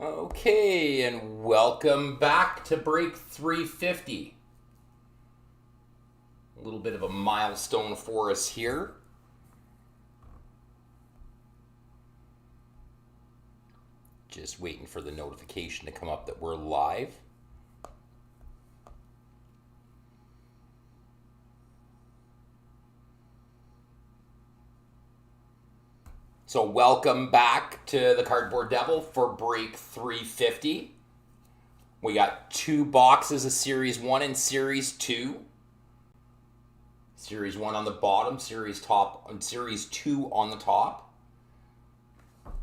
Okay, and welcome back to Break 350. A little bit of a milestone for us here. Just waiting for the notification to come up that we're live. So welcome back to the Cardboard Devil for Break 350. We got two boxes of Series 1 and Series 2. Series 1 on the bottom, Series 2 on the top. I'm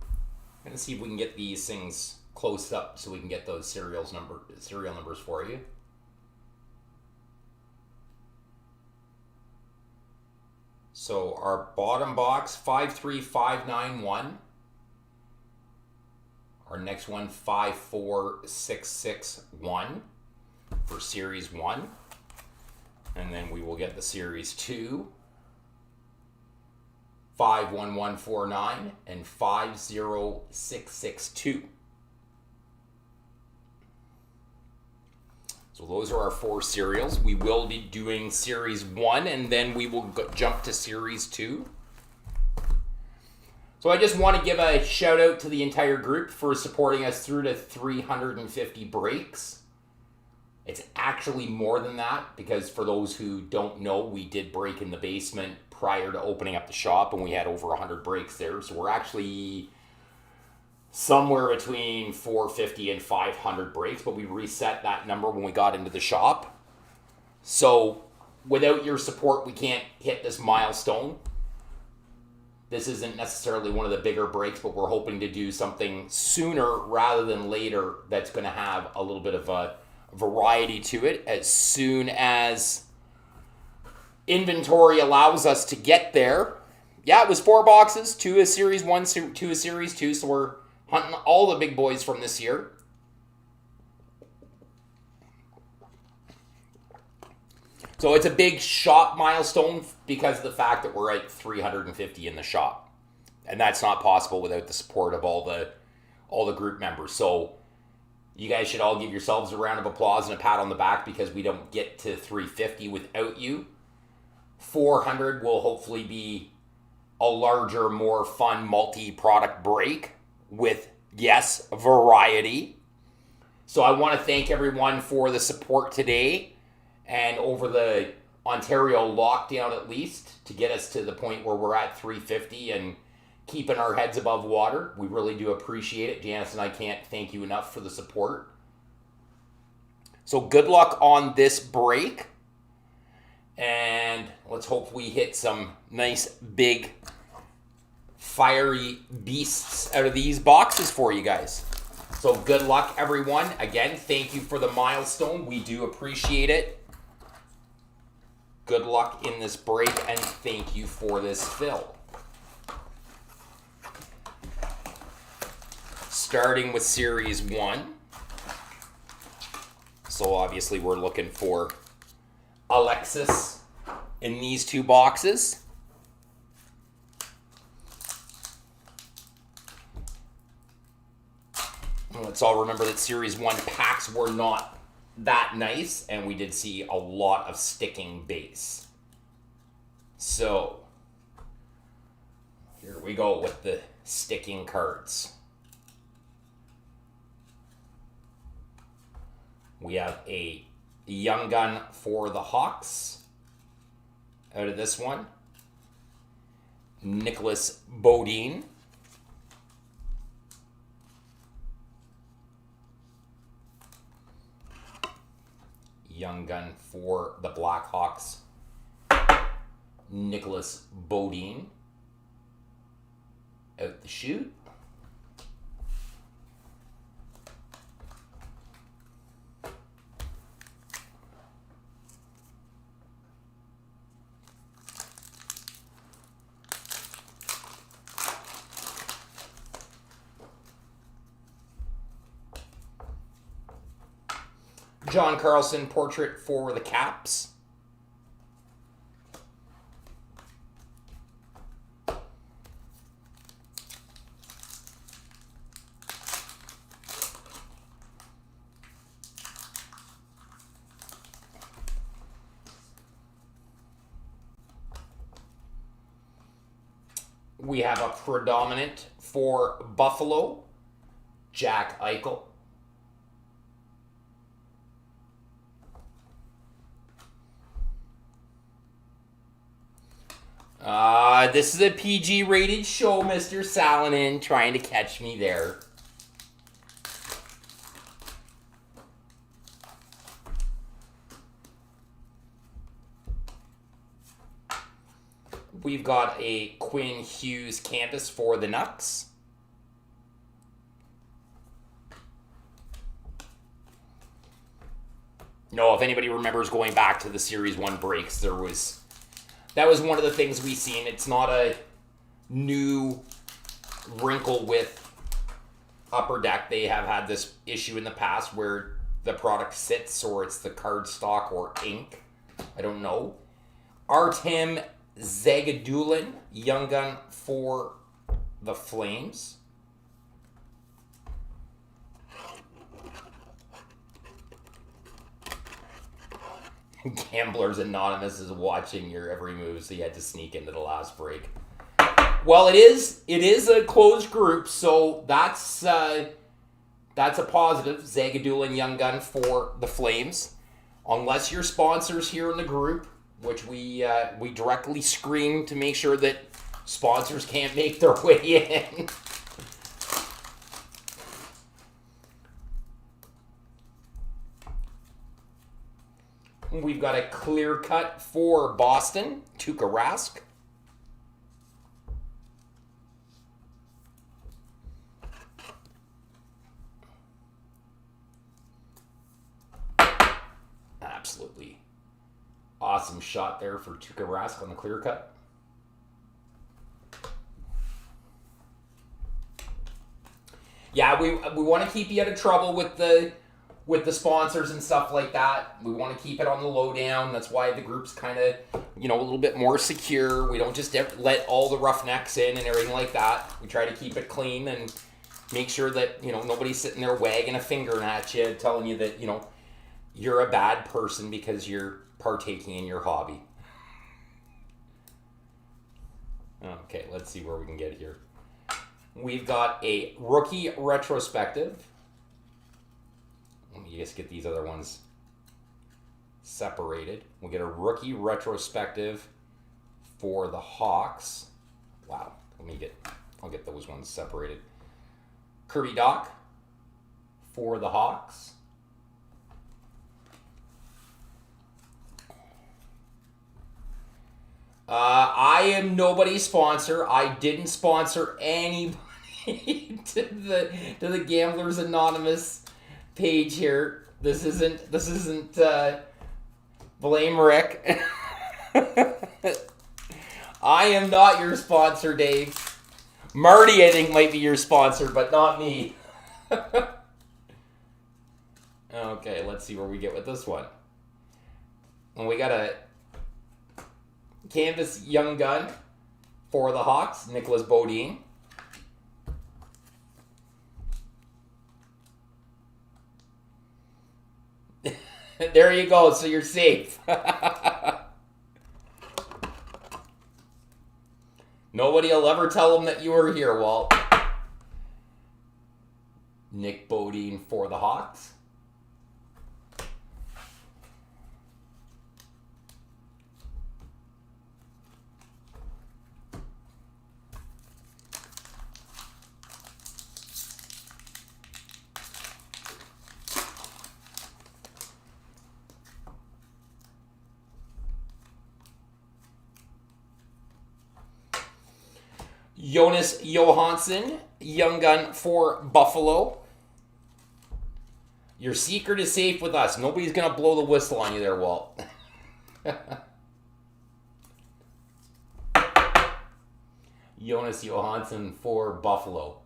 going to see if we can get these things close up so we can get those serial numbers for you. So our bottom box, 53591. Our next one, 54661 for Series 1. And then we will get the Series 2, 51149 and 50662. So those are our four serials. We will be doing Series 1 and then we will jump to Series 2. So I just want to give a shout out to the entire group for supporting us through to 350 breaks. It's actually more than that because for those who don't know, we did break in the basement prior to opening up the shop and we had over 100 breaks there. So we're actually somewhere between 450 and 500 breaks, but we reset that number when we got into the shop. So without your support, we can't hit this milestone. This isn't necessarily one of the bigger breaks, but we're hoping to do something sooner rather than later that's going to have a little bit of a variety to it as soon as inventory allows us to get there. Yeah, it was 4 boxes, 2 is Series 1, 2 is Series 2, so we're hunting all the big boys from this year. So it's a big shop milestone because of the fact that we're at 350 in the shop. And that's not possible without the support of all the group members. So you guys should all give yourselves a round of applause and a pat on the back because we don't get to 350 without you. 400 will hopefully be a larger, more fun multi-product break with, yes, variety. So I want to thank everyone for the support today and over the Ontario lockdown at least to get us to the point where we're at 350 and keeping our heads above water. We really do appreciate it. Janice and I can't thank you enough for the support. So good luck on this break. And let's hope we hit some nice big fiery beasts out of these boxes for you guys. So good luck, everyone. Again, thank you for the milestone. We do appreciate it. Good luck in this break, and thank you for this fill. Starting with Series 1. So obviously we're looking for Alexis in these two boxes. Let's all remember that Series 1 packs were not that nice, and we did see a lot of sticking base. So, here we go with the sticking cards. We have a Young Gun for the Hawks out of this one. Nicholas Bodine. Young Gun for the Blackhawks, Nicholas Bodine out the chute. John Carlson portrait for the Caps. We have a predominant for Buffalo, Jack Eichel. This is a PG rated show, Mr. Salonen, trying to catch me there. We've got a Quinn Hughes canvas for the Nucks. No, if anybody remembers going back to the Series 1 breaks, that was one of the things we seen. It's not a new wrinkle with Upper Deck. They have had this issue in the past where the product sits, or it's the cardstock or ink. I don't know. Artem Zagadulin, Young Gun for the Flames. Gamblers Anonymous is watching your every move, so you had to sneak into the last break. Well, it is a closed group, so that's a positive. Zagadulin, Young Gun for the Flames. Unless your sponsors here in the group, which we directly screen to make sure that sponsors can't make their way in. We've got a clear cut for Boston, Tuukka Rask. Absolutely awesome shot there for Tuukka Rask on the clear cut. Yeah, we want to keep you out of trouble with the sponsors and stuff like that. We want to keep it on the lowdown. That's why the group's kind of, a little bit more secure. We don't just let all the roughnecks in and everything like that. We try to keep it clean and make sure that, nobody's sitting there wagging a finger at you, telling you that, you're a bad person because you're partaking in your hobby. Okay, let's see where we can get here. We've got a rookie retrospective. Let me just get these other ones separated. We'll get a rookie retrospective for the Hawks. Wow, I'll get those ones separated. Kirby Dach for the Hawks. I am nobody's sponsor. I didn't sponsor anybody to the Gamblers Anonymous page here. This isn't blame Rick. I am not your sponsor, Dave. Marty, I think, might be your sponsor, but not me. Okay, let's see where we get with this one. And we got a canvas Young Gun for the Hawks, Nicholas Bodine. There you go, so you're safe. Nobody will ever tell them that you were here, Walt. Nick Bodine for the Hawks. Jonas Johansson, Young Gun for Buffalo. Your secret is safe with us. Nobody's going to blow the whistle on you there, Walt. Jonas Johansson for Buffalo.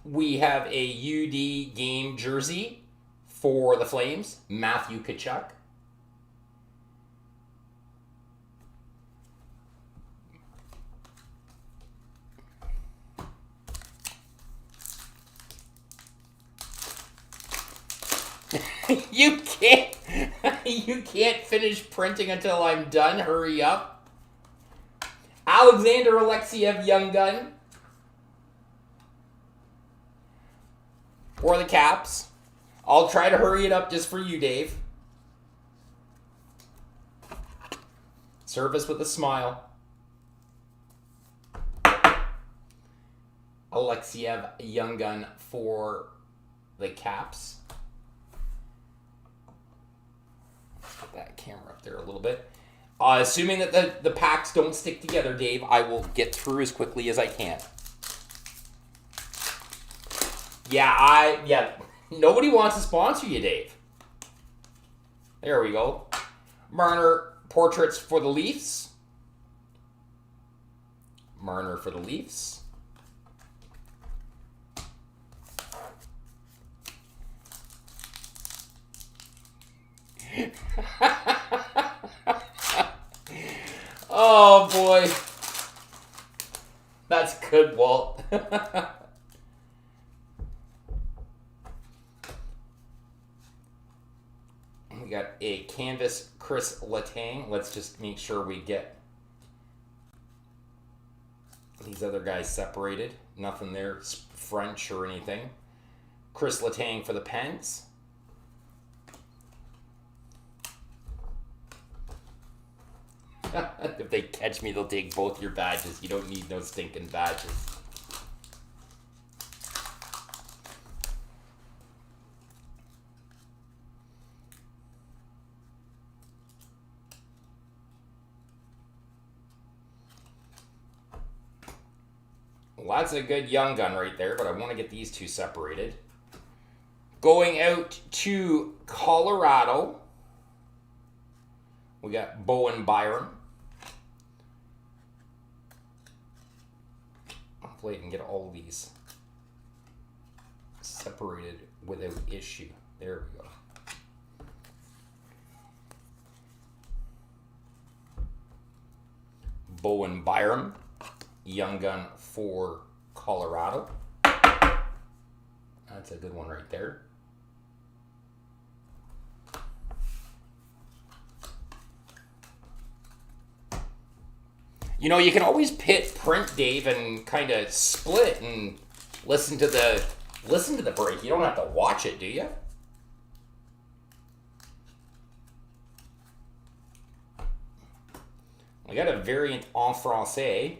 We have a UD game jersey for the Flames, Matthew Tkachuk. You can't finish printing until I'm done. Hurry up. Alexander Alexiev, Young Gun. For the Caps. I'll try to hurry it up just for you, Dave. Service with a smile. Alexiev, Young Gun for the Caps. Put that camera up there a little bit. Assuming that the packs don't stick together, Dave, I will get through as quickly as I can. Yeah, nobody wants to sponsor you, Dave. There we go. Marner portraits for the Leafs. Marner for the Leafs. Oh boy. That's good, Walt. We got a canvas Chris Letang. Let's just make sure we get these other guys separated. Nothing there French or anything. Chris Letang for the Pens. If they catch me, they'll take both your badges. You don't need no stinking badges. Well, that's a good Young Gun right there, but I want to get these two separated. Going out to Colorado, we got Bowen Byram. Hopefully I can get all these separated without issue. There we go. Bowen Byram, Young Gun for Colorado. That's a good one right there. You know, you can always print, Dave, and kind of split and listen to the break. You don't have to watch it, do you? We got a variant en français.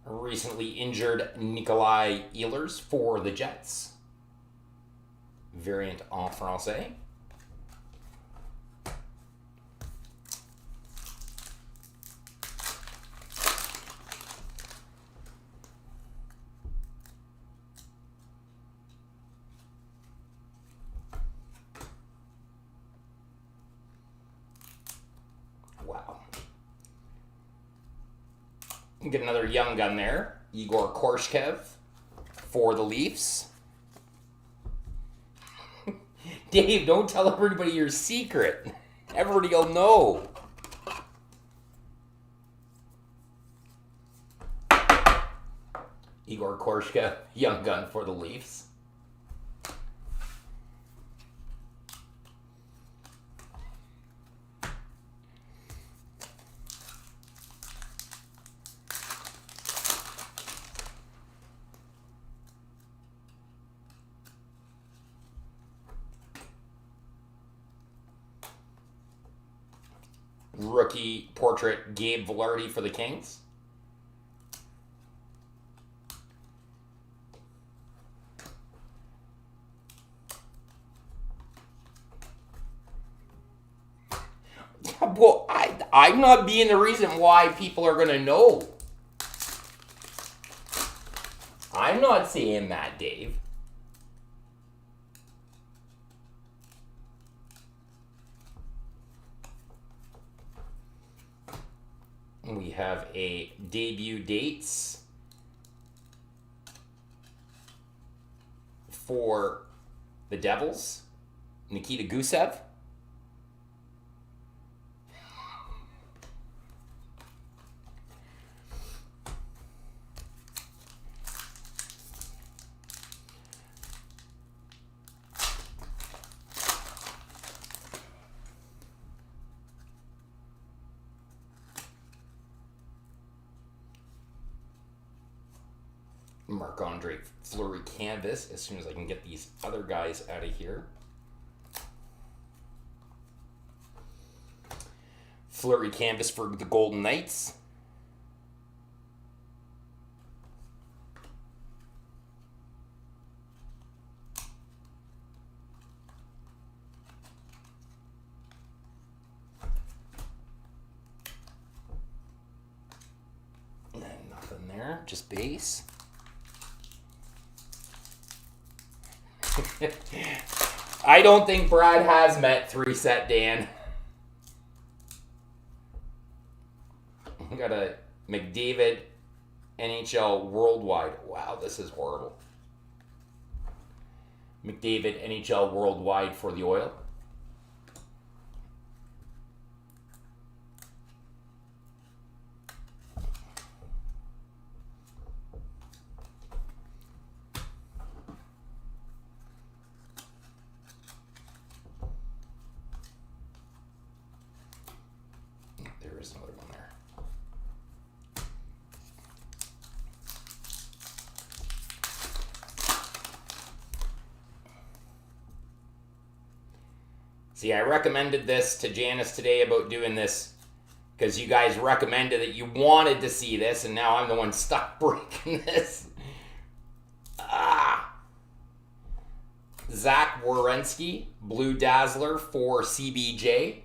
Recently injured Nikolai Ehlers for the Jets. Variant en français. Get another Young Gun there. Igor Korshchev for the Leafs. Dave, don't tell everybody your secret. Everybody will know. Igor Korshchev, Young Gun for the Leafs. Rookie portrait, Gabe Vilardi for the Kings. Well, I'm not being the reason why people are going to know. I'm not saying that, Dave. We have a debut dates for the Devils, Nikita Gusev. Marc-Andre Fleury canvas as soon as I can get these other guys out of here. Fleury canvas for the Golden Knights. And nothing there, just base. I don't think Brad has met 3-set, Dan. We got a McDavid NHL Worldwide. Wow, this is horrible. McDavid NHL Worldwide for the Oil. There is another one there. See, I recommended this to Janice today about doing this because you guys recommended that you wanted to see this, and now I'm the one stuck breaking this. Zach Werenski, Blue Dazzler for CBJ.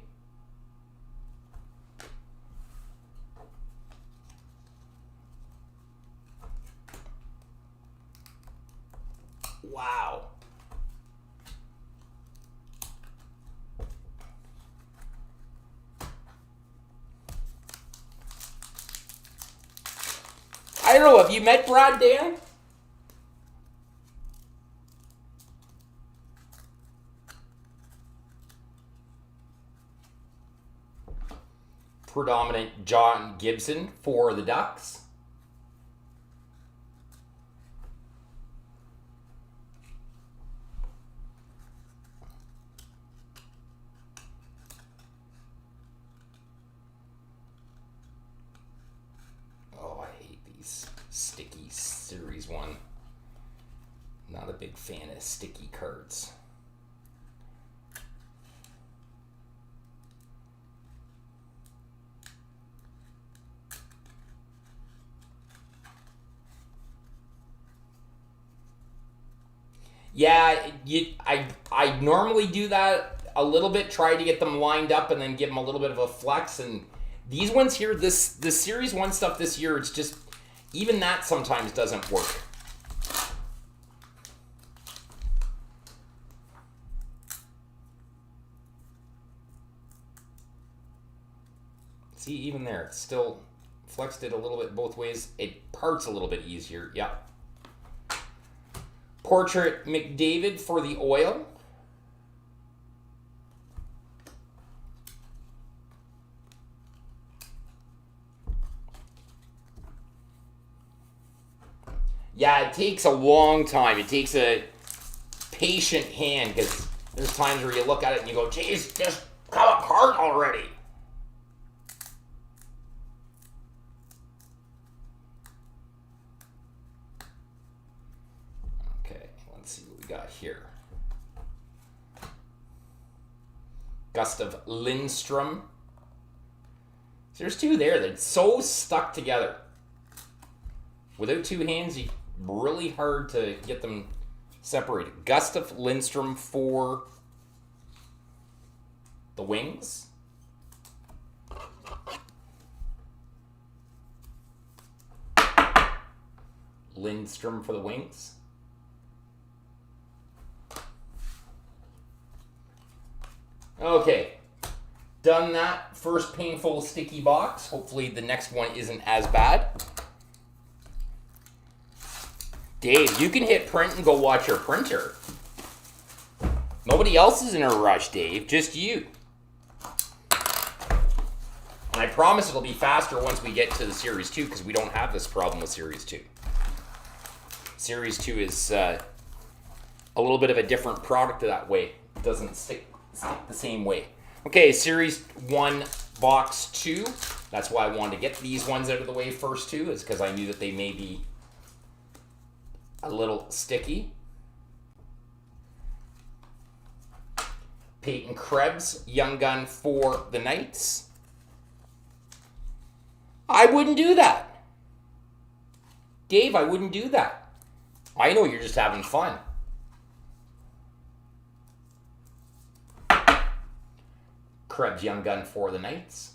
Wow. I don't know, have you met Brad, Dan? Predominant John Gibson for the Ducks. Sticky Series 1. Not a big fan of sticky cards. Yeah, I normally do that a little bit, try to get them lined up and then give them a little bit of a flex. And these ones here, this Series 1 stuff this year, it's just, even that sometimes doesn't work. See, even there, it's still flexed it a little bit both ways. It parts a little bit easier. Yep. Portrait McDavid for the Oil. Yeah, it takes a long time. It takes a patient hand because there's times where you look at it and you go, geez, just come apart already. Okay, let's see what we got here. Gustav Lindstrom. So there's two there that's so stuck together. Without two hands, really hard to get them separated. Gustav Lindstrom for the Wings. Lindstrom for the Wings. Okay. Done that first painful sticky box. Hopefully the next one isn't as bad. Dave, you can hit print and go watch your printer. Nobody else is in a rush, Dave. Just you. And I promise it'll be faster once we get to the Series 2 because we don't have this problem with Series 2. Series 2 is a little bit of a different product that way. It doesn't stick the same way. Okay, Series 1 Box 2. That's why I wanted to get these ones out of the way first too, is because I knew that they may be a little sticky. Peyton Krebs, Young Gun for the Knights. I wouldn't do that. Dave, I wouldn't do that. I know you're just having fun. Krebs, Young Gun for the Knights.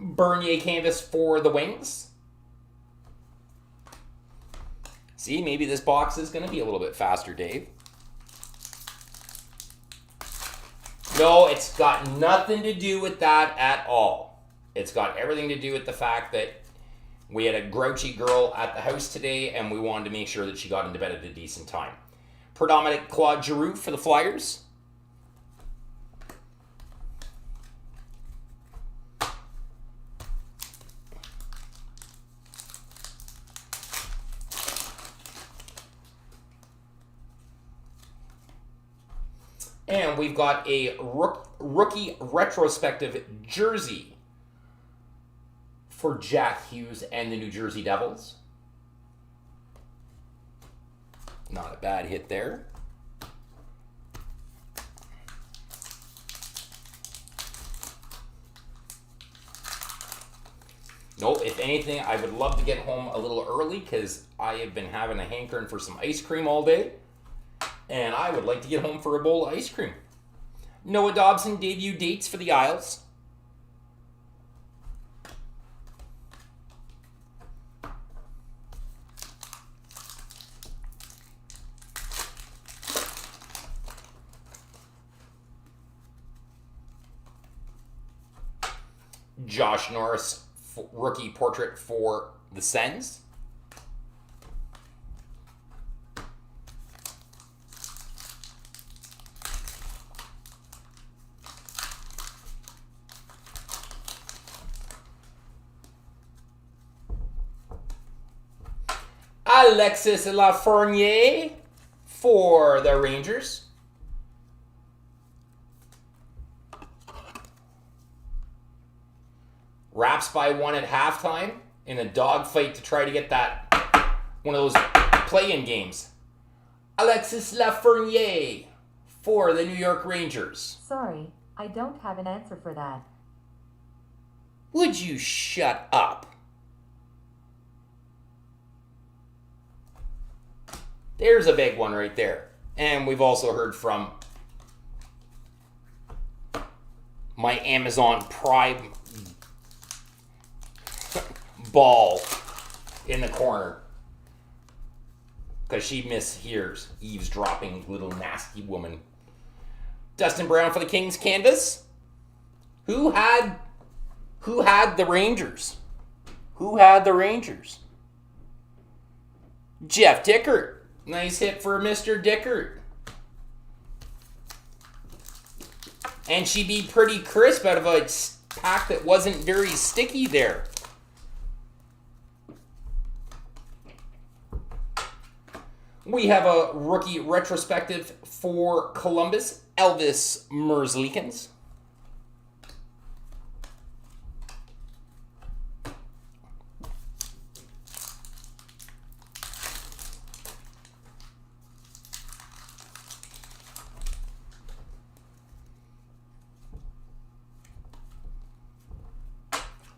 Bernier canvas for the Wings. See, maybe this box is going to be a little bit faster, Dave. No, it's got nothing to do with that at all. It's got everything to do with the fact that we had a grouchy girl at the house today and we wanted to make sure that she got into bed at a decent time. Predominant Claude Giroux for the Flyers. And we've got a rookie retrospective jersey for Jack Hughes and the New Jersey Devils. Not a bad hit there. No, if anything, I would love to get home a little early because I have been having a hankering for some ice cream all day. And I would like to get home for a bowl of ice cream. Noah Dobson debut dates for the Isles. Josh Norris rookie portrait for the Sens. Alexis Lafreniere for the Rangers. Raps by one at halftime in a dogfight to try to get that one of those play-in games. Alexis Lafreniere for the New York Rangers. Sorry, I don't have an answer for that. Would you shut up? There's a big one right there. And we've also heard from my Amazon Prime ball in the corner. Because she mishears eavesdropping little nasty woman. Dustin Brown for the Kings canvas. Who had the Rangers? Who had the Rangers? Jeff Dickert. Nice hit for Mr. Dickert. And she'd be pretty crisp out of a pack that wasn't very sticky there. We have a rookie retrospective for Columbus, Elvis Merzlikins.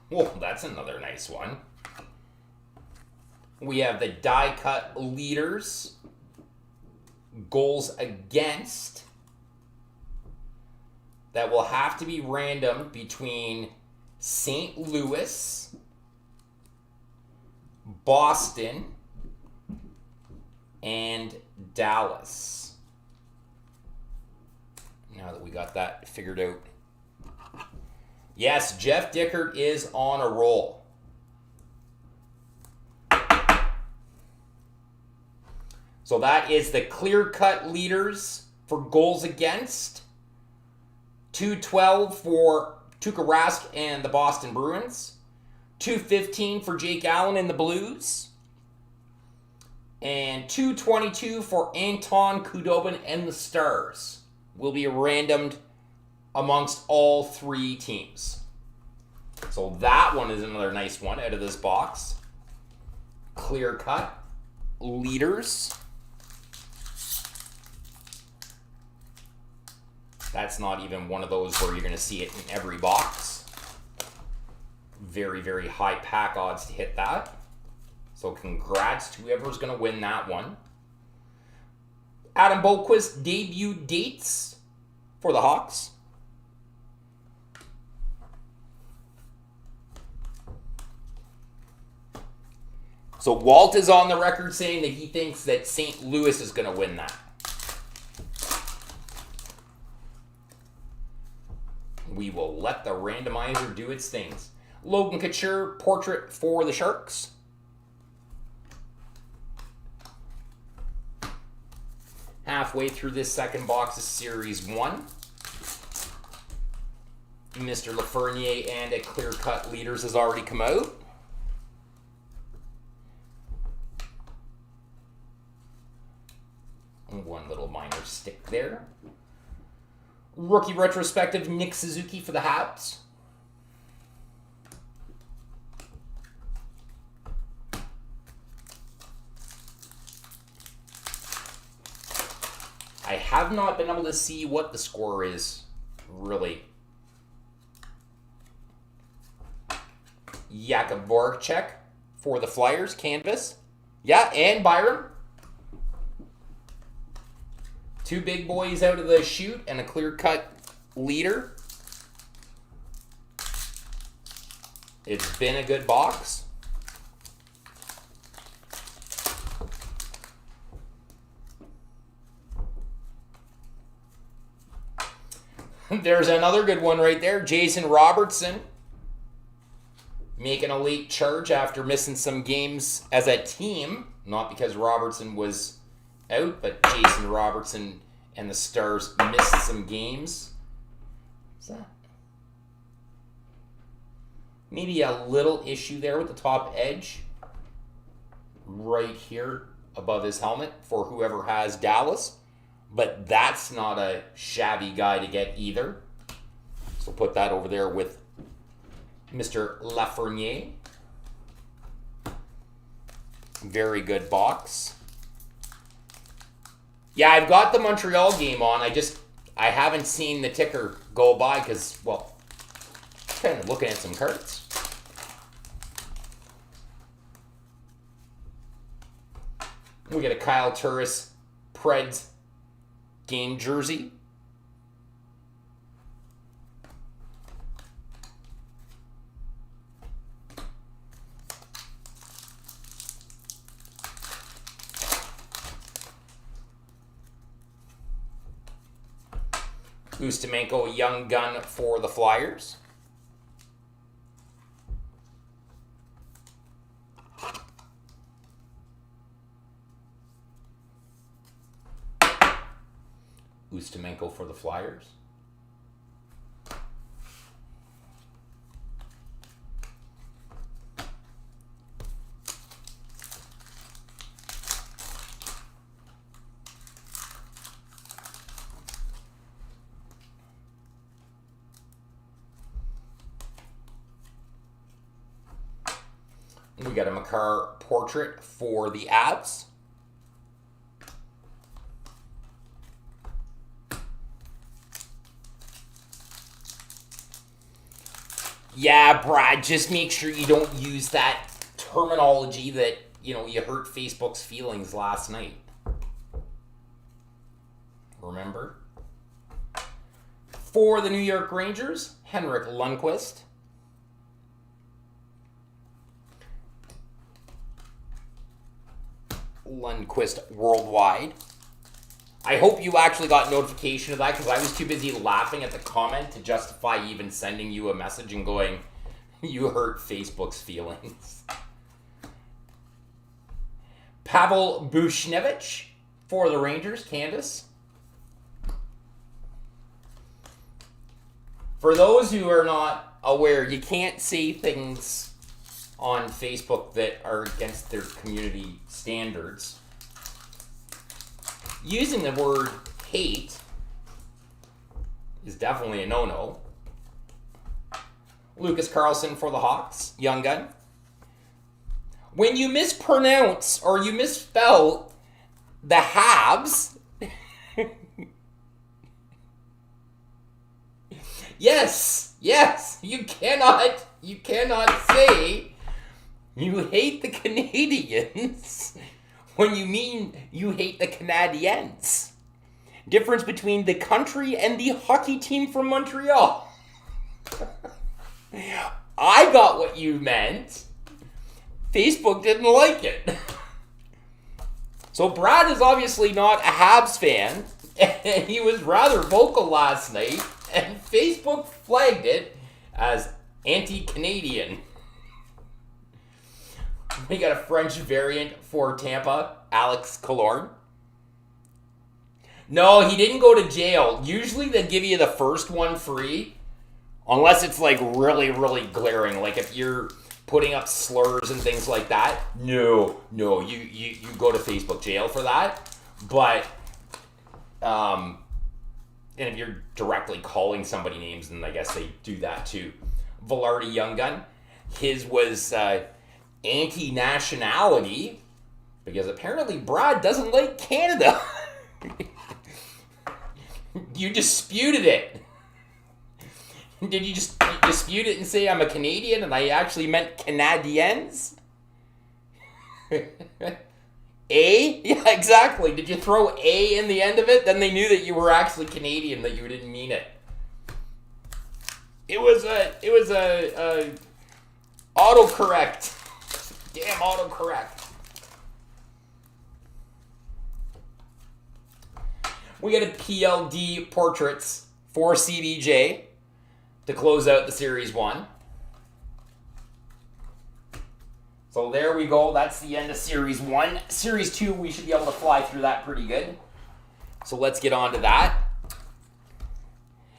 Whoa, that's another nice one. We have the die cut leaders. Goals against. That will have to be random between St. Louis, Boston, and Dallas. Now that we got that figured out. Yes, Jeff Dickert is on a roll. So that is the clear-cut leaders for goals against. 212 for Tuukka Rask and the Boston Bruins. 215 for Jake Allen and the Blues. And 222 for Anton Khudobin and the Stars. Will be randomed amongst all three teams. So that one is another nice one out of this box. Clear cut. Leaders. That's not even one of those where you're going to see it in every box. Very, very high pack odds to hit that. So congrats to whoever's going to win that one. Adam Boqvist debut dates for the Hawks. So Walt is on the record saying that he thinks that St. Louis is going to win that. We will let the randomizer do its things. Logan Couture portrait for the Sharks. Halfway through this second box of Series 1. Mr. Lafreniere and a clear-cut leaders has already come out. One little minor stick there. Rookie retrospective, Nick Suzuki for the Habs. I have not been able to see what the score is, really. Jakub Voracek for the Flyers, canvas. Yeah, and Byron. Two big boys out of the chute and a clear-cut leader. It's been a good box. There's another good one right there. Jason Robertson making a late charge after missing some games as a team. Not because Robertson was out, but Jason Robertson and the Stars missed some games. What's that? Maybe a little issue there with the top edge. Right here above his helmet for whoever has Dallas. But that's not a shabby guy to get either. So put that over there with Mr. Lafreniere. Very good box. Yeah, I've got the Montreal game on. I haven't seen the ticker go by because, well, kind of looking at some cards. We get a Kyle Turris Preds game jersey. Ustimenko, young gun for the Flyers. Ustimenko for the Flyers. We got a Makar portrait for the Avs. Yeah, Brad, just make sure you don't use that terminology that, you hurt Facebook's feelings last night. Remember? For the New York Rangers, Henrik Lundqvist. Lundqvist worldwide. I hope you actually got notification of that because I was too busy laughing at the comment to justify even sending you a message and going, you hurt Facebook's feelings. Pavel Buchnevich for the Rangers, Candace. For those who are not aware, you can't say things on Facebook that are against their community standards. Using the word hate is definitely a no-no. Lucas Carlson for the Hawks, young gun. When you mispronounce or you misspell the Habs, yes, you cannot say you hate the Canadians when you mean you hate the Canadiens. Difference between the country and the hockey team from Montreal. I got what you meant. Facebook didn't like it. So Brad is obviously not a Habs fan, and he was rather vocal last night, and Facebook flagged it as anti-Canadian. We got a French variant for Tampa, Alex Killorn. No, he didn't go to jail. Usually they give you the first one free, unless it's like really, really glaring. Like if you're putting up slurs and things like that. No, you go to Facebook jail for that. But, and if you're directly calling somebody names, then I guess they do that too. Velarde Young Gun. His was anti-nationality, because apparently Brad doesn't like Canada. You disputed it. Did you just dispute it and say I'm a Canadian and I actually meant Canadiens? A? Yeah, exactly. Did you throw A in the end of it? Then they knew that you were actually Canadian, that you didn't mean it. It was a autocorrect. Damn autocorrect. We got a PLD portraits for CBJ to close out the Series 1. So there we go. That's the end of Series 1. Series 2, we should be able to fly through that pretty good. So let's get on to that.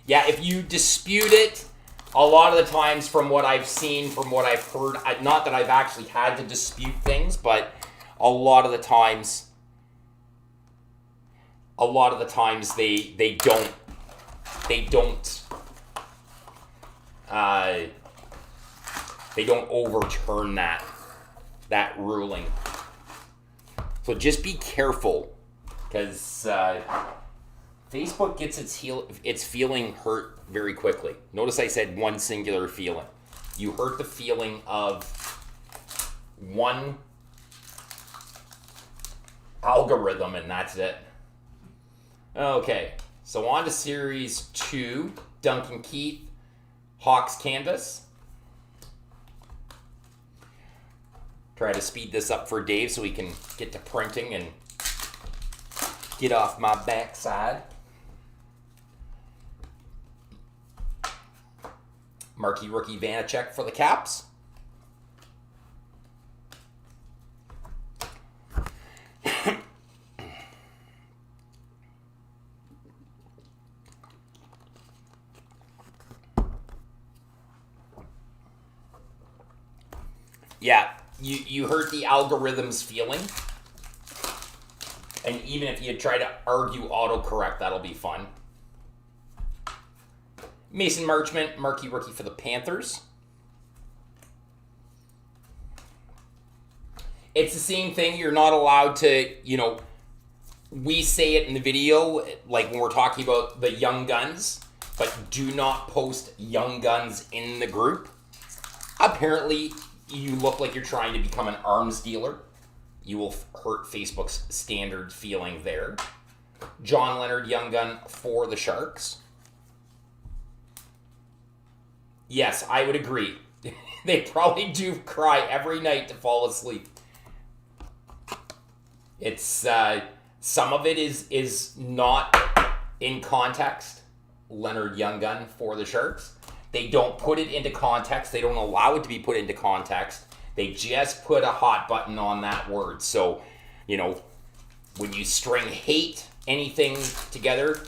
Yeah, if you dispute it, a lot of the times from what I've seen, from what I've heard, not that I've actually had to dispute things, but a lot of the times they don't overturn that ruling. So just be careful, because Facebook gets its feeling hurt very quickly. Notice I said one singular feeling. You hurt the feeling of one algorithm, and that's it. Okay, so on to Series 2, Duncan Keith, Hawks canvas. Try to speed this up for Dave so he can get to printing and get off my backside. Marquee rookie Vanacek for the Caps. Yeah, you hurt the algorithm's feeling. And even if you try to argue autocorrect, that'll be fun. Mason Marchment, marquee rookie for the Panthers. It's the same thing. You're not allowed to, we say it in the video, like when we're talking about the young guns, but do not post young guns in the group. Apparently, you look like you're trying to become an arms dealer. You will hurt Facebook's standard feeling there. John Leonard, young gun for the Sharks. Yes, I would agree. They probably do cry every night to fall asleep. It's some of it is not in context. Leonard Young Gun for the Sharks. They don't put it into context. They don't allow it to be put into context. They just put a hot button on that word. So, when you string hate anything together,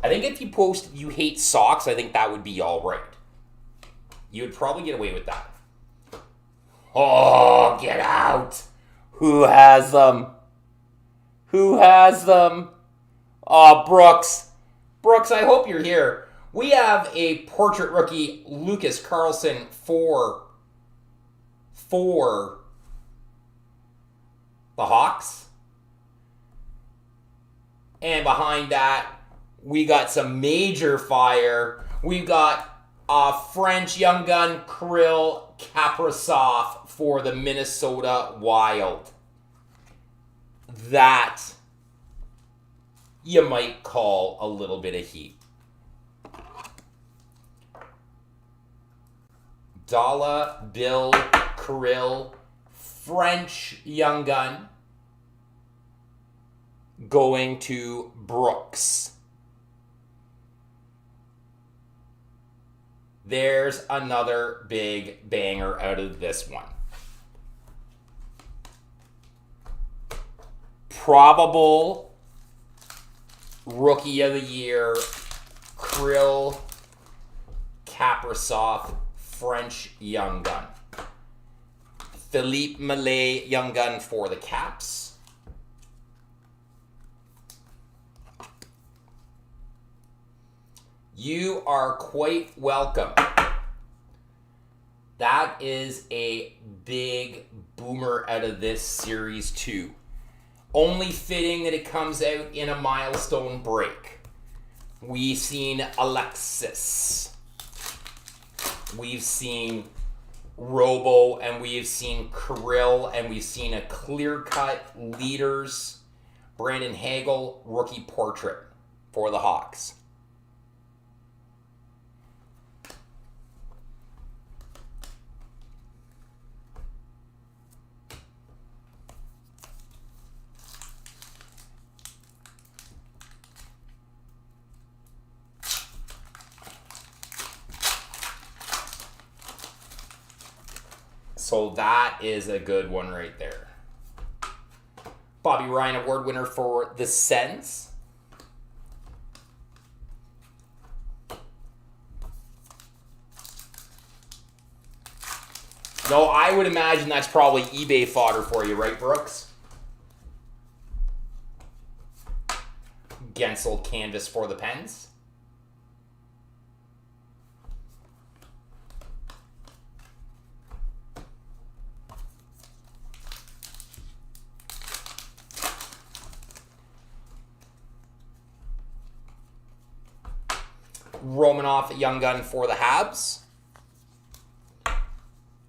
I think if you post you hate socks, I think that would be all right. You would probably get away with that. Oh, get out. Who has them? Who has them? Oh, Brooks. Brooks, I hope you're here. We have a portrait rookie, Lucas Carlson, for the Hawks. And behind that, we got some major fire. We've got a French young gun, Kirill Kaprizov, for the Minnesota Wild. That you might call a little bit of heat. Dalla, Bill, Kirill, French young gun, going to Brooks. There's another big banger out of this one. Probable Rookie of the Year, Kirill Kaprizov, French young gun. Philippe Mallet, young gun for the Caps. You are quite welcome. That is a big boomer out of this series too. Only fitting that it comes out in a milestone break. We've seen Alexis. We've seen Robo, and we've seen Kirill, and we've seen a clear-cut leaders. Brandon Hagel, rookie portrait for the Hawks. So that is a good one right there. Bobby Ryan Award winner for the Sens. No, I would imagine that's probably eBay fodder for you, right, Brooks? Gensel canvas for the Pens. Romanoff, young gun for the Habs.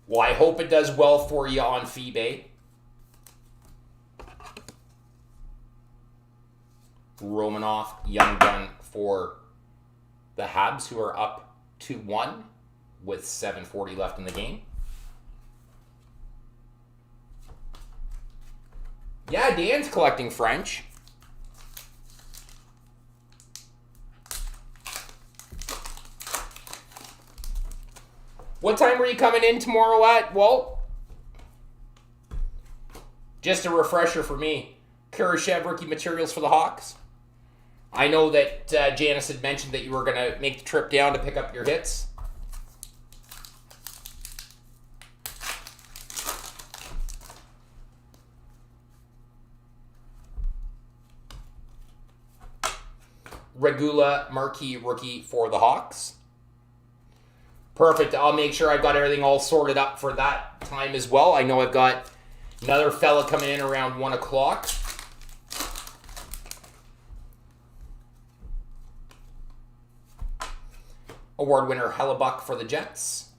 Well, I hope it does well for you on FeeBay. Romanoff, young gun for the Habs, who are up 2-1 with 7:40 left in the game. Yeah, Dan's collecting French. What time are you coming in tomorrow at, Walt? Just a refresher for me. Kurashev rookie materials for the Hawks. I know that Janice had mentioned that you were going to make the trip down to pick up your hits. Regula Marquee rookie for the Hawks. Perfect. I'll make sure I've got everything all sorted up for that time as well. I know I've got another fella coming in around 1 o'clock. Award winner Hellebuck for the Jets.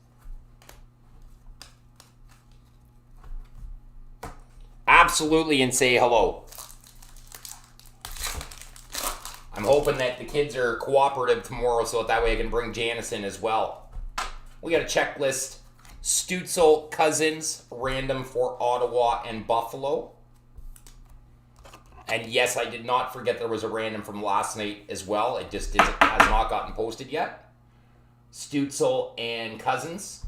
Absolutely, and say hello. I'm hoping that the kids are cooperative tomorrow so that way I can bring Janice in as well. We got a checklist. Stützle, Cousins, random for Ottawa and Buffalo. And yes, I did not forget there was a random from last night as well. It just has not gotten posted yet. Stutzel and Cousins.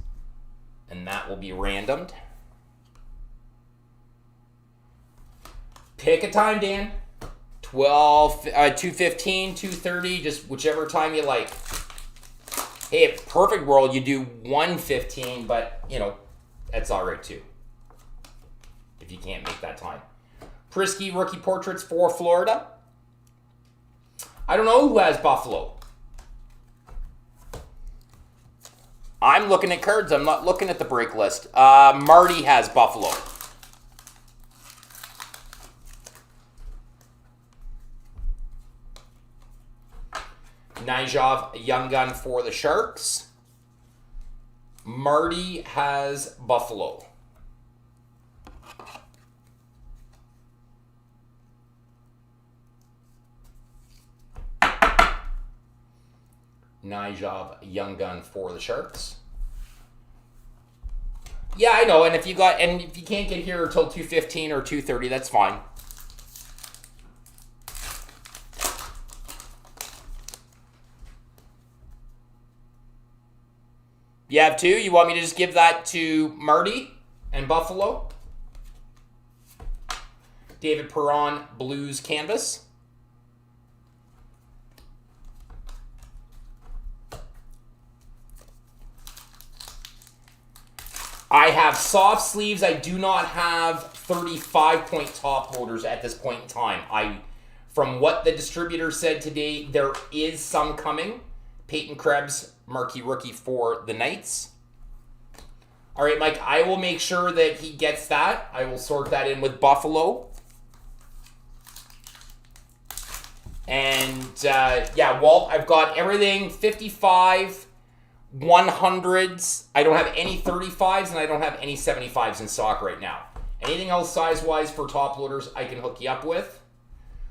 And that will be randomed. Pick a time, Dan. 2:15, 2:30, just whichever time you like. Hey, perfect world, you do 1:15, but, that's all right, too. If you can't make that time. Prisky rookie portraits for Florida. I don't know who has Buffalo. I'm looking at cards. I'm not looking at the break list. Marty has Buffalo. Nijov, young gun for the Sharks. Marty has Buffalo. Nijov, young gun for the Sharks. Yeah, I know. And if you can't get here until 2:15 or 2:30, that's fine. You have two? You want me to just give that to Marty and Buffalo? David Perron, Blues canvas. I have soft sleeves. I do not have 35-point top loaders at this point in time. From what the distributor said today, there is some coming. Peyton Krebs, marquee rookie for the Knights. All right, Mike, I will make sure that he gets that. I will sort that in with Buffalo. And, Walt, I've got everything 55, 100s. I don't have any 35s, and I don't have any 75s in stock right now. Anything else size-wise for top loaders, I can hook you up with.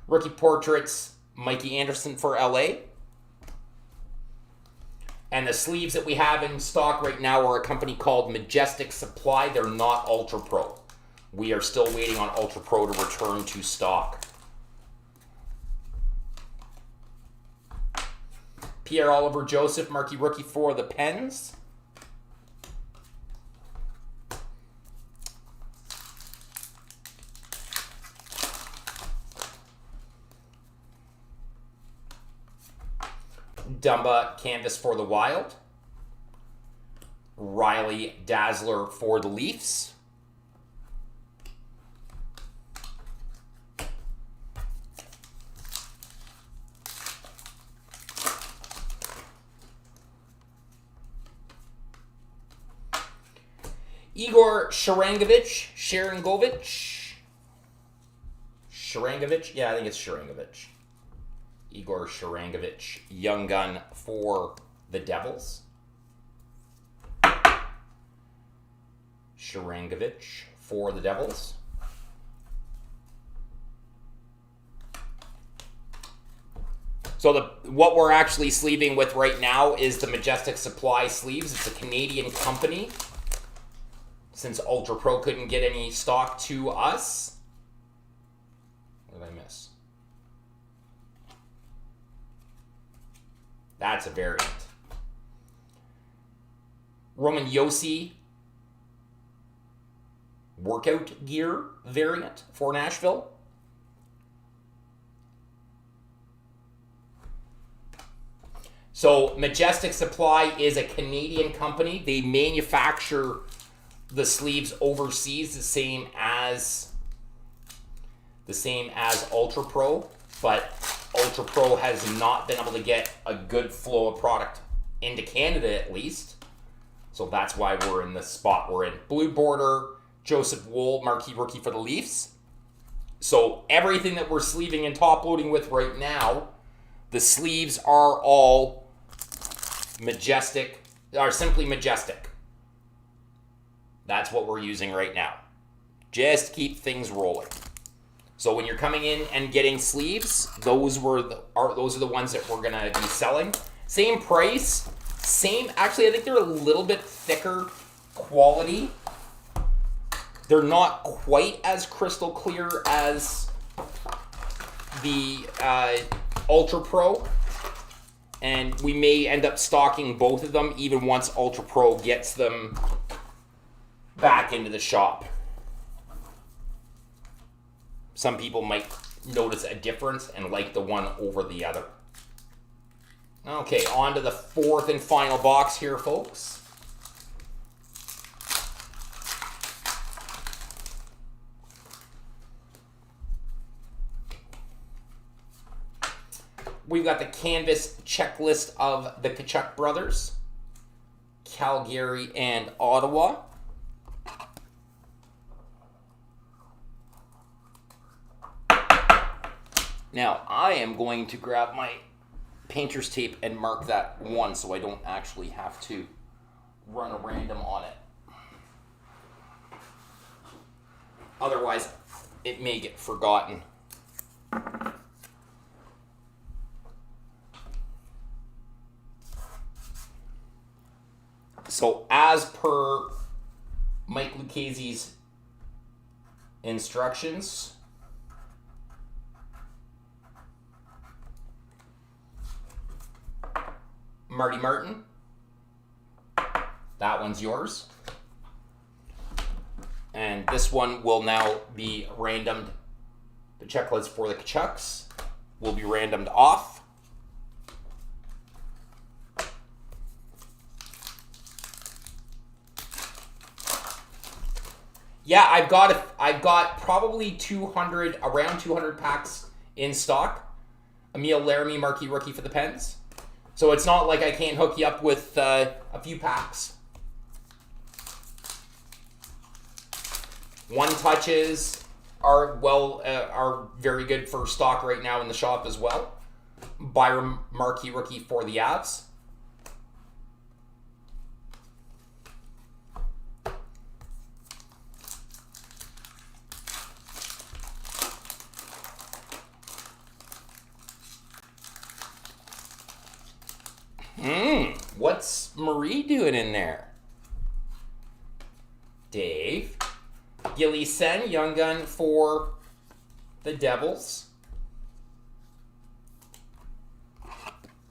Rookie portraits, Mikey Anderson for LA. And the sleeves that we have in stock right now are a company called Majestic Supply. They're not Ultra Pro. We are still waiting on Ultra Pro to return to stock. Pierre-Oliver Joseph, marquee rookie for the Pens. Dumba canvas for the Wild. Riley Dazzler for the Leafs. Igor Sharangovich. Yeah, I think it's Sharangovich. Igor Sharangovich, young gun for the Devils. Sharangovich for the Devils. So what we're actually sleeving with right now is the Majestic Supply sleeves. It's a Canadian company. Since Ultra Pro couldn't get any stock to us. What did I miss? That's a variant. Roman Josi workout gear variant for Nashville. So Majestic Supply is a Canadian company. They manufacture the sleeves overseas, the same as Ultra Pro, but Ultra Pro has not been able to get a good flow of product into Canada, at least. So that's why we're in the spot we're in. Blue border, Joseph Wool, marquee rookie for the Leafs. So everything that we're sleeving and top loading with right now, the sleeves are all Majestic, are simply Majestic. That's what we're using right now. Just keep things rolling. So when you're coming in and getting sleeves, those are the ones that we're gonna be selling. Same price, actually I think they're a little bit thicker quality. They're not quite as crystal clear as the Ultra Pro, and we may end up stocking both of them even once Ultra Pro gets them back into the shop. Some people might notice a difference and like the one over the other. Okay, on to the fourth and final box here, folks. We've got the canvas checklist of the Tkachuk brothers, Calgary and Ottawa. Now, I am going to grab my painter's tape and mark that one so I don't actually have to run a random on it. Otherwise, it may get forgotten. So, as per Mike Lucchese's instructions, Marty Martin, that one's yours. And this one will now be randomed. The checklist for the Tkachuks will be randomed off. Yeah, I've got probably 200, around 200 packs in stock. Emil Laramie, marquee rookie for the Pens. So it's not like I can't hook you up with a few packs. One touches are very good for stock right now in the shop as well. Byram, marquee rookie for the Avs. What's Marie doing in there? Dave. Gilly Sen, Young Gun for the Devils.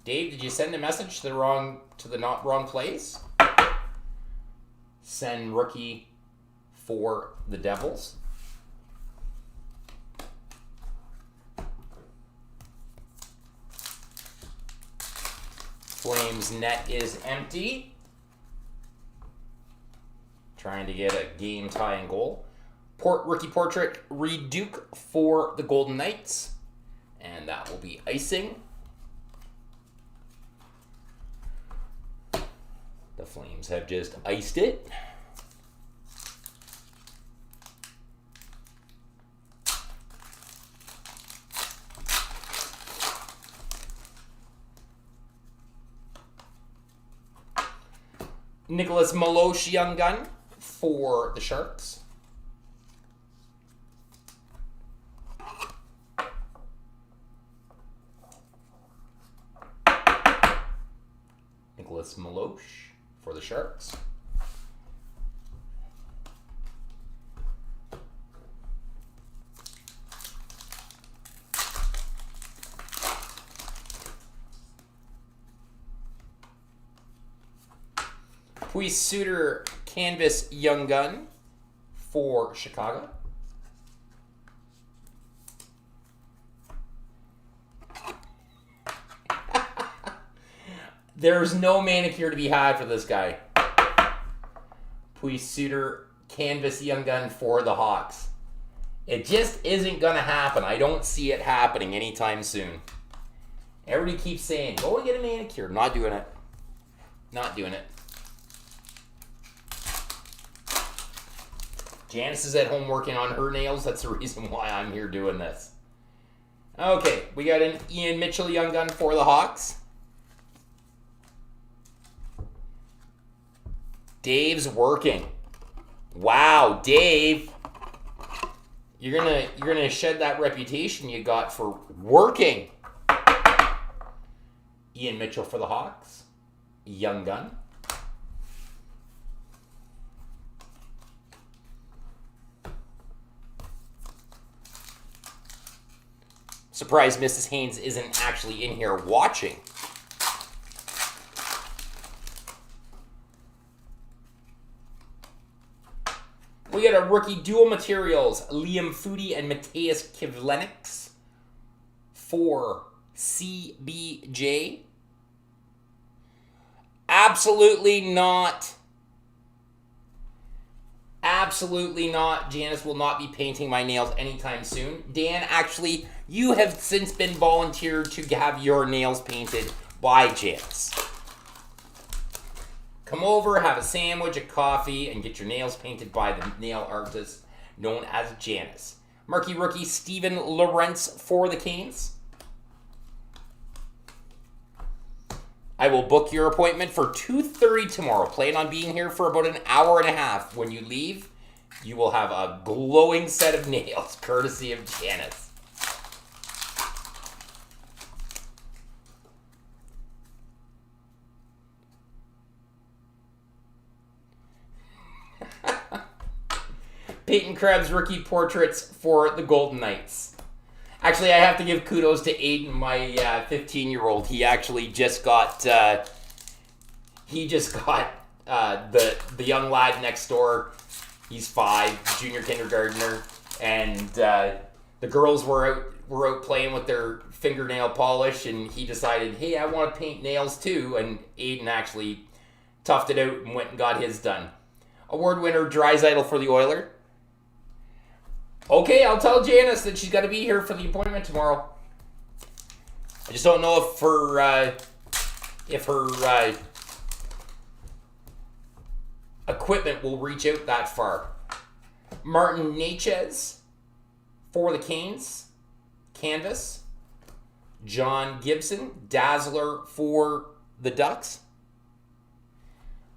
Dave, did you send a message to the not wrong place? Send rookie for the Devils. Flames net is empty. Trying to get a game tying goal. Rookie portrait, Reed Duke for the Golden Knights. And that will be icing. The Flames have just iced it. Nicholas Milosh, Young Gun for the Sharks. Nicholas Milosh for the Sharks. Puis Suter, canvas Young Gun for Chicago. There's no manicure to be had for this guy. Puis Suter, canvas Young Gun for the Hawks. It just isn't going to happen. I don't see it happening anytime soon. Everybody keeps saying, go and get a manicure. Not doing it. Not doing it. Janice is at home working on her nails. That's the reason why I'm here doing this. Okay, we got an Ian Mitchell Young Gun for the Hawks. Dave's working. Wow, Dave. You're gonna shed that reputation you got for working. Ian Mitchell for the Hawks. Young Gun. Surprised Mrs. Haynes isn't actually in here watching. We got a rookie dual materials, Liam Foodie and Matthias Kivlenieks for CBJ. Absolutely not. Absolutely not. Janice will not be painting my nails anytime soon. Dan, actually, you have since been volunteered to have your nails painted by Janice. Come over, have a sandwich, a coffee, and get your nails painted by the nail artist known as Janice. Marquee rookie Steven Lawrence for the Canes. I will book your appointment for 2:30 tomorrow. Plan on being here for about an hour and a half. When you leave, you will have a glowing set of nails, courtesy of Janice. Peyton Krebs rookie portraits for the Golden Knights. Actually, I have to give kudos to Aiden, my 15-year-old. He actually just got the young lad next door. He's 5, junior kindergartner, and the girls were out playing with their fingernail polish, and he decided, hey, I want to paint nails too, and Aiden actually toughed it out and went and got his done. Award winner Draisaitl for the Oilers. Okay, I'll tell Janice that she's got to be here for the appointment tomorrow. I just don't know if her equipment will reach out that far. Martin Necas for the Canes. Canvas. John Gibson, Dazzler for the Ducks.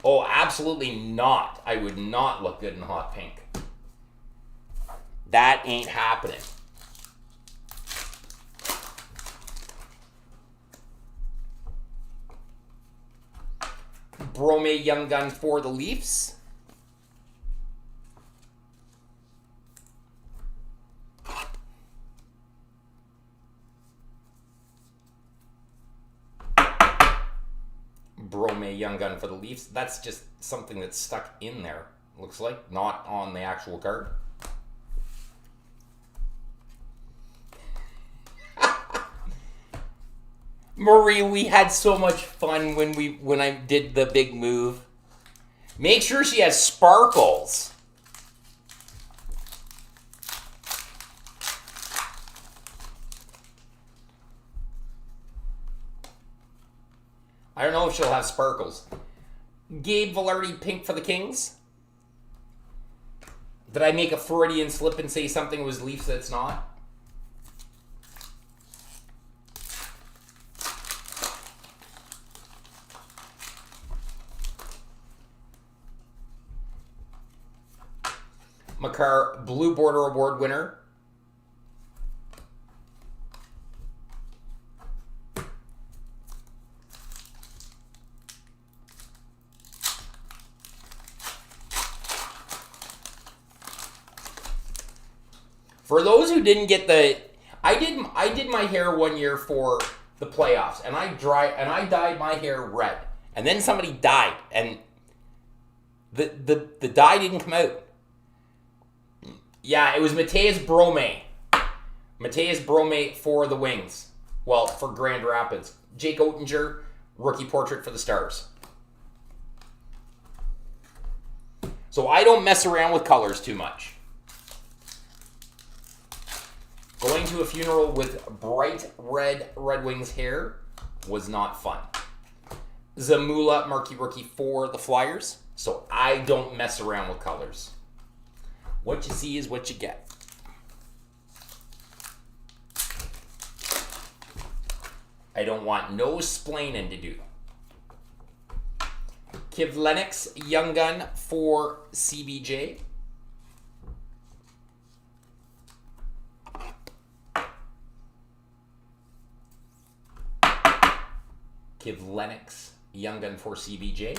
Oh, absolutely not. I would not look good in hot pink. That ain't happening. Brome Young Gun for the Leafs. Brome Young Gun for the Leafs. That's just something that's stuck in there. Looks like, not on the actual card. Marie, we had so much fun when I did the big move. Make sure she has sparkles. I don't know if she'll have sparkles. Gabe Vilardi, pink for the Kings. Did I make a Freudian slip and say something was Leafs that's not? Makar, Blue Border Award winner. For those who didn't get I did my hair one year for the playoffs, and I dyed my hair red, and then somebody died, and the dye didn't come out. Yeah, it was Matthias Brome. Matthias Brome for the Wings. Well, for Grand Rapids. Jake Oettinger, rookie portrait for the Stars. So I don't mess around with colors too much. Going to a funeral with bright red Red Wings hair was not fun. Zamula, marquee rookie for the Flyers. So I don't mess around with colors. What you see is what you get. I don't want no splaining to do. Kivlenieks, Young Gun for CBJ. Kivlenieks, Young Gun for CBJ.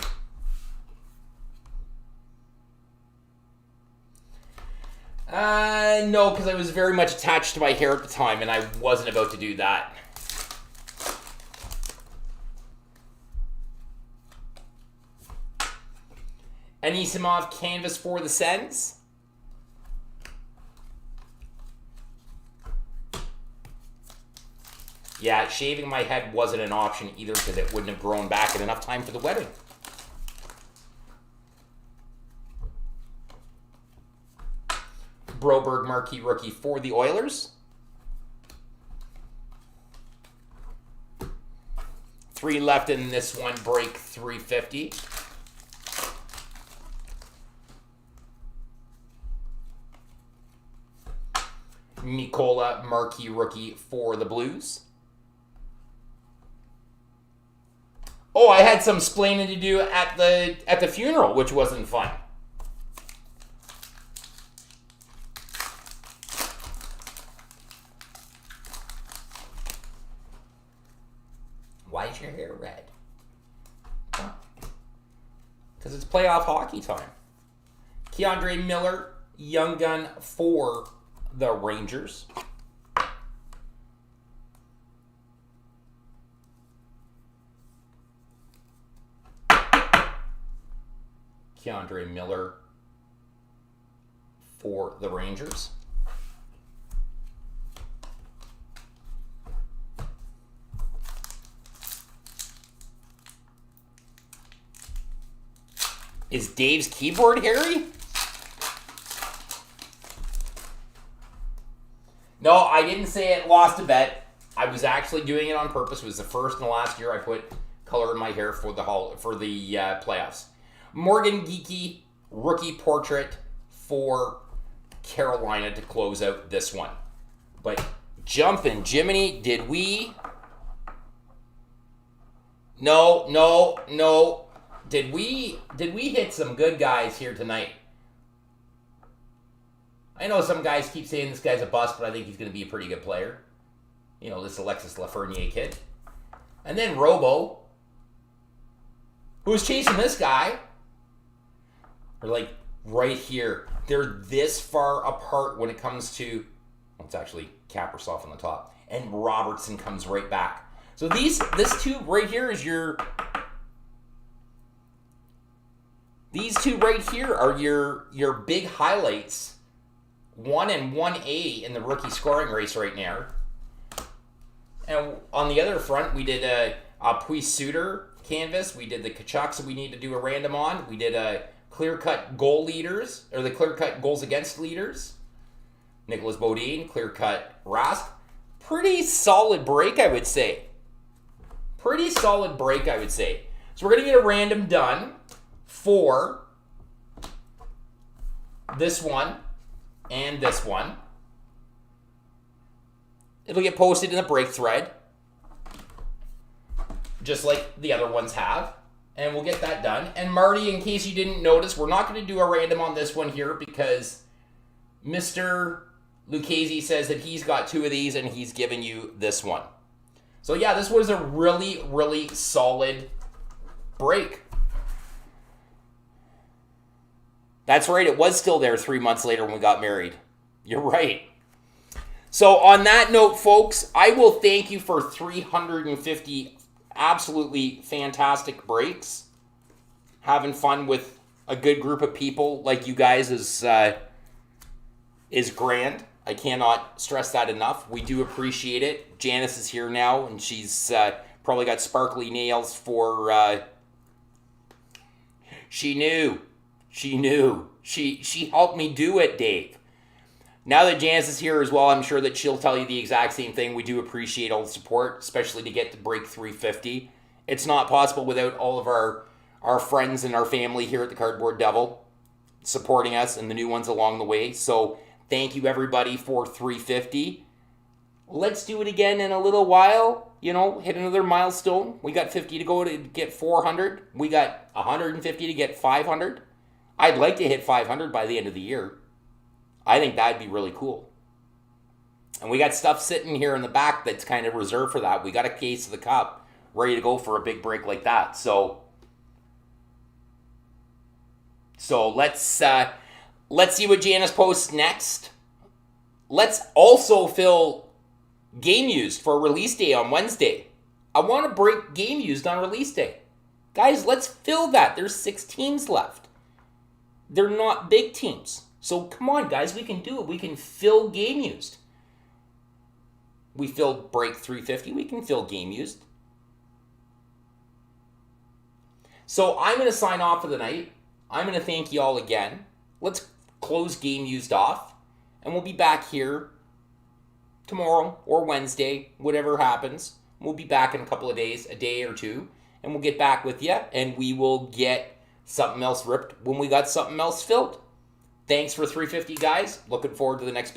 No, because I was very much attached to my hair at the time, and I wasn't about to do that. Anisimov canvas for the Sens. Yeah, shaving my head wasn't an option either because it wouldn't have grown back in enough time for the wedding. Broberg marquee rookie for the Oilers. 3 left in this one, break 350. Mikola marquee rookie for the Blues. Oh, I had some splaining to do at the funeral, which wasn't fun. Why is your hair red? Because it's playoff hockey time. Keandre Miller, young gun for the Rangers. Keandre Miller for the Rangers. Is Dave's keyboard hairy? No, I didn't say it lost a bet. I was actually doing it on purpose. It was the first and the last year I put color in my hair for the playoffs. Morgan Geekie rookie portrait for Carolina to close out this one. But jumping, Jiminy, did we? No. Did we hit some good guys here tonight? I know some guys keep saying this guy's a bust, but I think he's going to be a pretty good player. You know, this Alexis Lafreniere kid. And then Robo, who's chasing this guy. They're like right here. They're this far apart when it comes to, well, it's actually Kaprizov on the top. And Robertson comes right back. So this two right here is these two right here are your big highlights. 1 and 1A in the rookie scoring race right now. And on the other front, we did a Puis-Suter canvas. We did the Kachucks that we need to do a random on. We did a clear-cut goal leaders, or the clear-cut goals against leaders. Nicholas Bodine, clear-cut Rask. Pretty solid break, I would say. So we're going to get a random done for this one and this one. It'll get posted in the break thread, just like the other ones have. And we'll get that done. And Marty, in case you didn't notice, we're not going to do a random on this one here because Mr. Lucchese says that he's got 2 of these and he's given you this one. So yeah, this was a really, really solid break. That's right, it was still there 3 months later when we got married. You're right. So on that note, folks, I will thank you for 350 absolutely fantastic breaks. Having fun with a good group of people like you guys is grand. I cannot stress that enough. We do appreciate it. Janice is here now, and she's probably got sparkly nails for... She knew. She helped me do it, Dave. Now that Janice is here as well, I'm sure that she'll tell you the exact same thing. We do appreciate all the support, especially to get to break 350. It's not possible without all of our friends and our family here at the Cardboard Devil supporting us and the new ones along the way. So thank you, everybody, for 350. Let's do it again in a little while. You know, hit another milestone. We got 50 to go to get 400. We got 150 to get 500. I'd like to hit 500 by the end of the year. I think that'd be really cool. And we got stuff sitting here in the back that's kind of reserved for that. We got a case of the cup ready to go for a big break like that. So let's let's see what Janice posts next. Let's also fill game used for release day on Wednesday. I want to break game used on release day. Guys, let's fill that. There's 6 teams left. They're not big teams. So come on, guys, we can do it. We can fill game used. We filled break 350. We can fill game used. So I'm going to sign off for the night. I'm going to thank you all again. Let's close game used off. And we'll be back here tomorrow or Wednesday, whatever happens. We'll be back in a couple of days, a day or two. And we'll get back with you. And we will get something else ripped when we got something else filled. Thanks for 350, guys. Looking forward to the next big